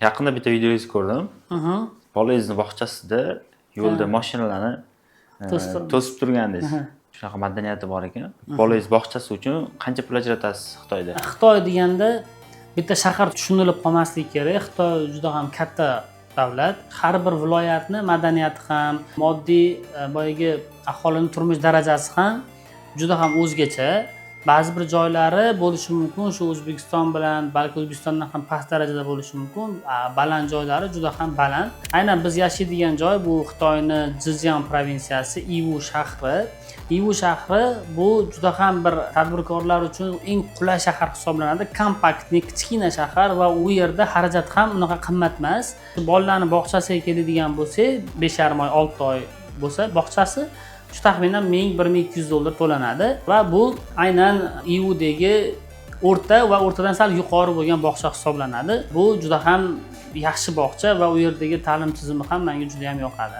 Yaqinda bitta videongizni ko'rdim. Bolangizni bog'chasida yo'lda mashinalarni to'sib turgandingiz. Shunaqa madaniyati bor ekan. Bolangiz bog'chasi uchun qancha pul ajratasiz Xitoyda? Xitoy deganda bitta shahar tushunilib qolmasligi kerak. Xitoy juda ham katta davlat. Har bir viloyatni madaniyati ham, moddiy boyagi aholining turmush darajasi ham juda ham o'zgacha. Ba'zi bir joylari bo'lishi mumkin, shu O'zbekiston bilan, balki O'zbekistondan ham past darajada bo'lishi mumkin. Baland joylari juda ham baland. Aynan biz yashaydigan joy bu Xitoyning Zhejiang provinsiyasi, Iwu shahri. Iwu shahri bu juda ham bir tadbirkorlar uchun eng qulay shahar hisoblanadi. Kompaktli, kichkina shahar va u yerda xarajat ham unaqa qimmat emas. Bolalarning bog'chasiga keladigan bo'lsak, 5,5 oy, 6 oy bo'lsa bog'chasi taxminan $1000-1200 to'lanadi va bu aynan Iwudagi o'rta va o'rtadan sal yuqori bo'lgan bog'cha hisoblanadi. Bu juda ham yaxshi bog'cha va u yerdagi ta'lim tizimi ham menga juda ham yoqadi.